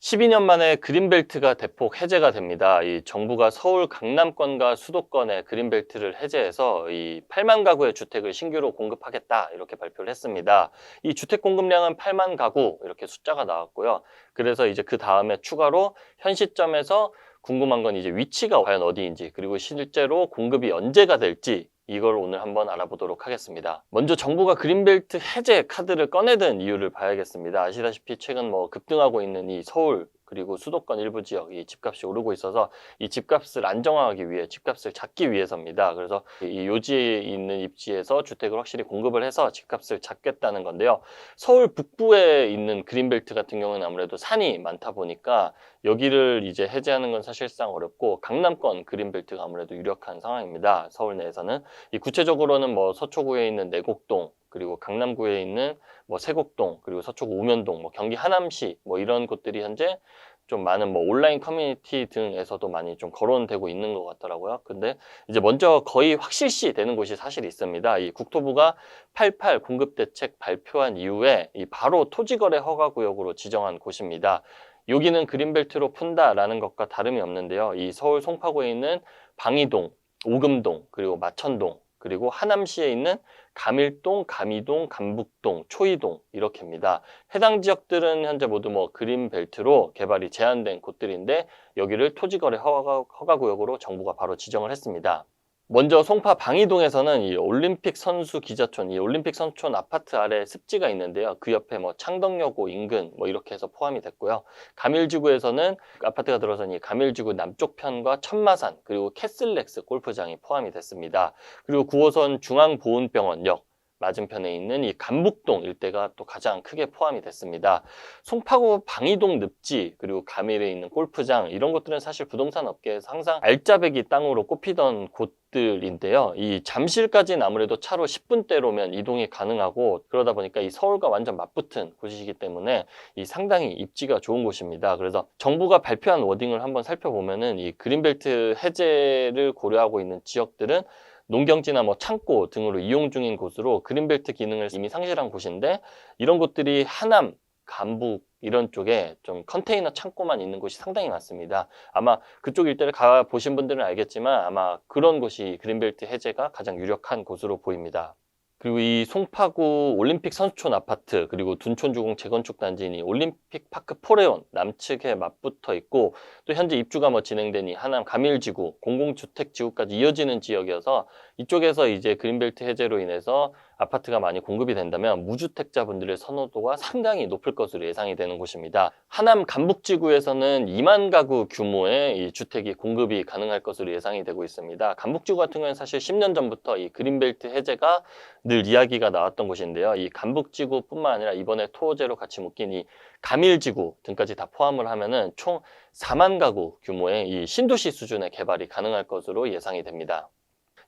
12년 만에 그린벨트가 대폭 해제가 됩니다. 이 정부가 서울 강남권과 수도권의 그린벨트를 해제해서 이 8만 가구의 주택을 신규로 공급하겠다 이렇게 발표를 했습니다. 이 주택 공급량은 8만 가구 이렇게 숫자가 나왔고요. 그래서 이제 그 다음에 추가로 현 시점에서 궁금한 건 이제 위치가 과연 어디인지, 그리고 실제로 공급이 언제가 될지 이걸 오늘 한번 알아보도록 하겠습니다. 먼저 정부가 그린벨트 해제 카드를 꺼내든 이유를 봐야겠습니다. 아시다시피 최근 급등하고 있는 이 서울 그리고 수도권 일부 지역 이 집값이 오르고 있어서 이 집값을 안정화하기 위해, 집값을 잡기 위해서입니다. 그래서 이 요지에 있는 입지에서 주택을 확실히 공급을 해서 집값을 잡겠다는 건데요. 서울 북부에 있는 그린벨트 같은 경우는 아무래도 산이 많다 보니까 여기를 이제 해제하는 건 사실상 어렵고, 강남권 그린벨트가 아무래도 유력한 상황입니다. 서울 내에서는. 이 구체적으로는 서초구에 있는 내곡동, 그리고 강남구에 있는 세곡동, 그리고 서초구 우면동, 경기 하남시 이런 곳들이 현재 좀 많은 온라인 커뮤니티 등에서도 많이 좀 거론되고 있는 것 같더라고요. 근데 이제 먼저 거의 확실시 되는 곳이 사실 있습니다. 이 국토부가 88 공급대책 발표한 이후에 바로 토지거래 허가구역으로 지정한 곳입니다. 여기는 그린벨트로 푼다라는 것과 다름이 없는데요. 이 서울 송파구에 있는 방이동, 오금동, 그리고 마천동, 그리고 하남시에 있는 감일동, 감이동, 감북동, 초이동 이렇게입니다. 해당 지역들은 현재 모두 그린벨트로 개발이 제한된 곳들인데 여기를 토지거래 허가구역으로 정부가 바로 지정을 했습니다. 먼저 송파 방이동에서는 이 올림픽 선수 기자촌, 이 올림픽 선수촌 아파트 아래 습지가 있는데요. 그 옆에 창덕여고 인근 이렇게 해서 포함이 됐고요. 감일지구에서는 아파트가 들어선 이 감일지구 남쪽 편과 천마산, 그리고 캐슬렉스 골프장이 포함이 됐습니다. 그리고 9호선 중앙보훈병원역 맞은편에 있는 이 감북동 일대가 또 가장 크게 포함이 됐습니다. 송파구 방이동 늪지, 그리고 감일에 있는 골프장, 이런 것들은 사실 부동산 업계에서 항상 알짜배기 땅으로 꼽히던 곳들인데요. 이 잠실까지는 아무래도 차로 10분대로면 이동이 가능하고, 그러다 보니까 이 서울과 완전 맞붙은 곳이기 때문에 이 상당히 입지가 좋은 곳입니다. 그래서 정부가 발표한 워딩을 한번 살펴보면은 이 그린벨트 해제를 고려하고 있는 지역들은 농경지나 창고 등으로 이용 중인 곳으로 그린벨트 기능을 이미 상실한 곳인데, 이런 곳들이 하남, 감북 이런 쪽에 좀 컨테이너 창고만 있는 곳이 상당히 많습니다. 아마 그쪽 일대를 가보신 분들은 알겠지만 아마 그런 곳이 그린벨트 해제가 가장 유력한 곳으로 보입니다. 그리고 이 송파구 올림픽 선수촌 아파트, 그리고 둔촌주공 재건축 단지인 이 올림픽 파크 포레온 남측에 맞붙어 있고, 또 현재 입주가 진행된 이 하남 감일지구 공공주택 지구까지 이어지는 지역이어서 이쪽에서 이제 그린벨트 해제로 인해서 아파트가 많이 공급이 된다면 무주택자분들의 선호도가 상당히 높을 것으로 예상이 되는 곳입니다. 하남 감북지구에서는 2만 가구 규모의 이 주택이 공급이 가능할 것으로 예상이 되고 있습니다. 감북지구 같은 경우는 사실 10년 전부터 이 그린벨트 해제가 늘 이야기가 나왔던 곳인데요. 이 감북지구뿐만 아니라 이번에 토호제로 같이 묶인 이 감일지구 등까지 다 포함을 하면은 총 4만 가구 규모의 이 신도시 수준의 개발이 가능할 것으로 예상이 됩니다.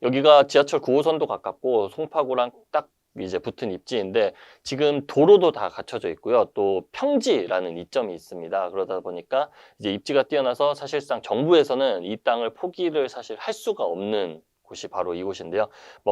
여기가 지하철 9호선도 가깝고 송파구랑 딱 이제 붙은 입지인데 지금 도로도 다 갖춰져 있고요. 또 평지라는 이점이 있습니다. 그러다 보니까 이제 입지가 뛰어나서 사실상 정부에서는 이 땅을 포기를 사실 할 수가 없는 곳이 바로 이곳인데요.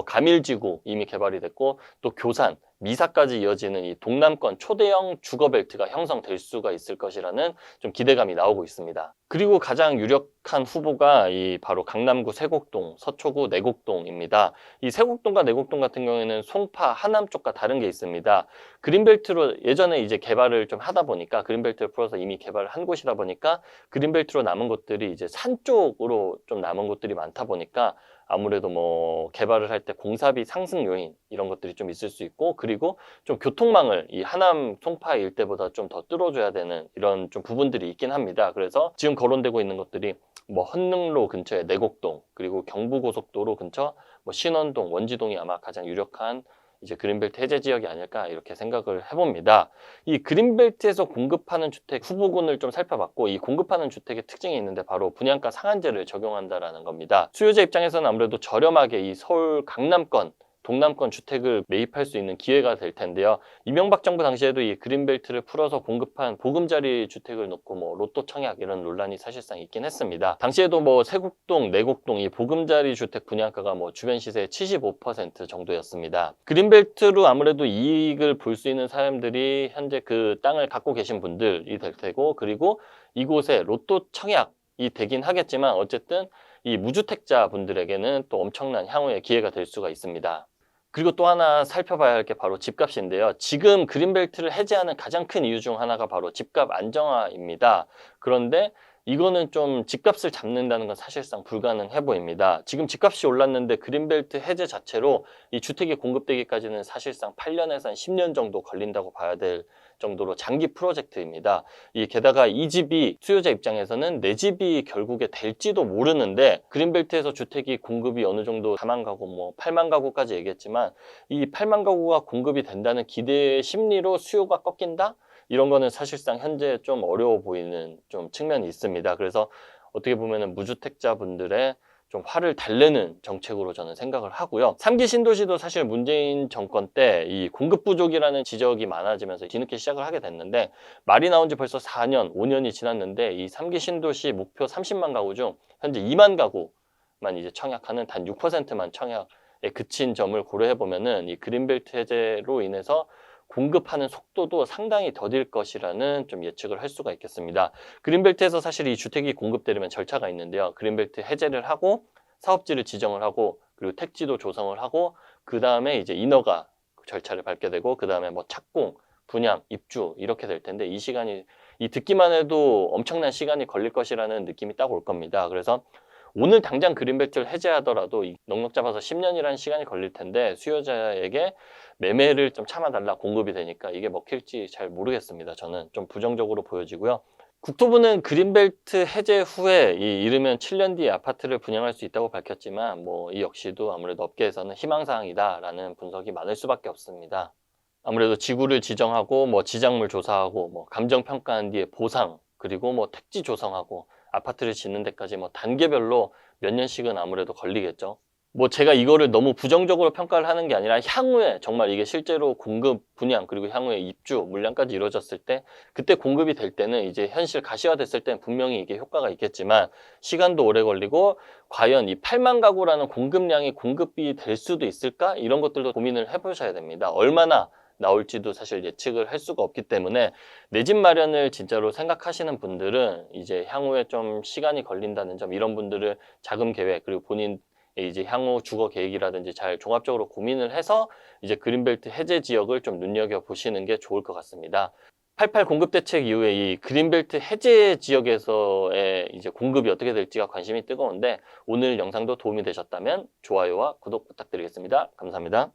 감일지구 이미 개발이 됐고, 또 교산, 미사까지 이어지는 이 동남권 초대형 주거벨트가 형성될 수가 있을 것이라는 좀 기대감이 나오고 있습니다. 그리고 가장 유력한 후보가 이 바로 강남구 세곡동, 서초구 내곡동입니다. 이 세곡동과 내곡동 같은 경우에는 송파, 하남 쪽과 다른 게 있습니다. 그린벨트로 예전에 이제 개발을 좀 하다 보니까, 그린벨트를 풀어서 이미 개발을 한 곳이다 보니까 그린벨트로 남은 곳들이 이제 산 쪽으로 좀 남은 곳들이 많다 보니까 아무래도 개발을 할 때 공사비 상승 요인 이런 것들이 좀 있을 수 있고, 그리고 좀 교통망을 이 하남 송파 일대보다 좀 더 뚫어줘야 되는 이런 좀 부분들이 있긴 합니다. 그래서 지금 거론되고 있는 것들이 헌능로 근처에 내곡동, 그리고 경부고속도로 근처 신원동, 원지동이 아마 가장 유력한 이제 그린벨트 해제 지역이 아닐까 이렇게 생각을 해봅니다. 이 그린벨트에서 공급하는 주택 후보군을 좀 살펴봤고, 이 공급하는 주택의 특징이 있는데 바로 분양가 상한제를 적용한다라는 겁니다. 수요자 입장에서는 아무래도 저렴하게 이 서울 강남권 동남권 주택을 매입할 수 있는 기회가 될 텐데요. 이명박 정부 당시에도 이 그린벨트를 풀어서 공급한 보금자리 주택을 놓고 뭐 로또 청약 이런 논란이 사실상 있긴 했습니다. 당시에도 뭐 세곡동, 내곡동 이 보금자리 주택 분양가가 뭐 주변 시세의 75% 정도였습니다. 그린벨트로 아무래도 이익을 볼 수 있는 사람들이 현재 그 땅을 갖고 계신 분들이 될 테고, 그리고 이곳에 로또 청약이 되긴 하겠지만 어쨌든 이 무주택자 분들에게는 또 엄청난 향후의 기회가 될 수가 있습니다. 그리고 또 하나 살펴봐야 할 게 바로 집값인데요. 지금 그린벨트를 해제하는 가장 큰 이유 중 하나가 바로 집값 안정화입니다. 그런데 이거는 좀 집값을 잡는다는 건 사실상 불가능해 보입니다. 지금 집값이 올랐는데 그린벨트 해제 자체로 이 주택이 공급되기까지는 사실상 8년에서 한 10년 정도 걸린다고 봐야 될 정도로 장기 프로젝트입니다. 게다가 이 집이 수요자 입장에서는 내 집이 결국에 될지도 모르는데, 그린벨트에서 주택이 공급이 어느 정도 4만 가구, 뭐 8만 가구까지 얘기했지만 이 8만 가구가 공급이 된다는 기대의 심리로 수요가 꺾인다? 이런 거는 사실상 현재 좀 어려워 보이는 좀 측면이 있습니다. 그래서 어떻게 보면은 무주택자분들의 좀 화를 달래는 정책으로 저는 생각을 하고요. 3기 신도시도 사실 문재인 정권 때 이 공급 부족이라는 지적이 많아지면서 뒤늦게 시작을 하게 됐는데, 말이 나온 지 벌써 4년, 5년이 지났는데 이 3기 신도시 목표 30만 가구 중 현재 2만 가구만 이제 청약하는, 단 6%만 청약에 그친 점을 고려해 보면은 이 그린벨트 해제로 인해서 공급하는 속도도 상당히 더딜 것이라는 좀 예측을 할 수가 있겠습니다. 그린벨트에서 사실 이 주택이 공급되려면 절차가 있는데요. 그린벨트 해제를 하고 사업지를 지정을 하고, 그리고 택지도 조성을 하고, 그 다음에 이제 인허가 절차를 밟게 되고, 그 다음에 뭐 착공, 분양, 입주 이렇게 될 텐데, 이 시간이 듣기만 해도 엄청난 시간이 걸릴 것이라는 느낌이 딱 올 겁니다. 그래서 오늘 당장 그린벨트를 해제하더라도 넉넉 잡아서 10년이라는 시간이 걸릴 텐데, 수요자에게 매매를 좀 참아달라, 공급이 되니까 이게 먹힐지 잘 모르겠습니다. 저는 좀 부정적으로 보여지고요. 국토부는 그린벨트 해제 후에 이르면 7년 뒤에 아파트를 분양할 수 있다고 밝혔지만, 뭐 이 역시도 아무래도 업계에서는 희망사항이다라는 분석이 많을 수밖에 없습니다. 아무래도 지구를 지정하고, 뭐 지작물 조사하고, 뭐 감정 평가한 뒤에 보상, 그리고 뭐 택지 조성하고 아파트를 짓는 데까지 뭐 단계별로 몇 년씩은 아무래도 걸리겠죠. 뭐 제가 이거를 너무 부정적으로 평가를 하는 게 아니라, 향후에 정말 이게 실제로 공급, 분양, 그리고 향후에 입주, 물량까지 이루어졌을 때, 그때 공급이 될 때는 이제 현실 가시화됐을 때는 분명히 이게 효과가 있겠지만 시간도 오래 걸리고, 과연 이 8만 가구라는 공급량이 공급이 될 수도 있을까? 이런 것들도 고민을 해보셔야 됩니다. 얼마나 나올지도 사실 예측을 할 수가 없기 때문에 내 집 마련을 진짜로 생각하시는 분들은 이제 향후에 좀 시간이 걸린다는 점, 이런 분들을 자금 계획, 그리고 본인 이제 향후 주거 계획이라든지 잘 종합적으로 고민을 해서 이제 그린벨트 해제 지역을 좀 눈여겨 보시는 게 좋을 것 같습니다. 88 공급 대책 이후에 이 그린벨트 해제 지역에서의 이제 공급이 어떻게 될지가 관심이 뜨거운데, 오늘 영상도 도움이 되셨다면 좋아요와 구독 부탁드리겠습니다. 감사합니다.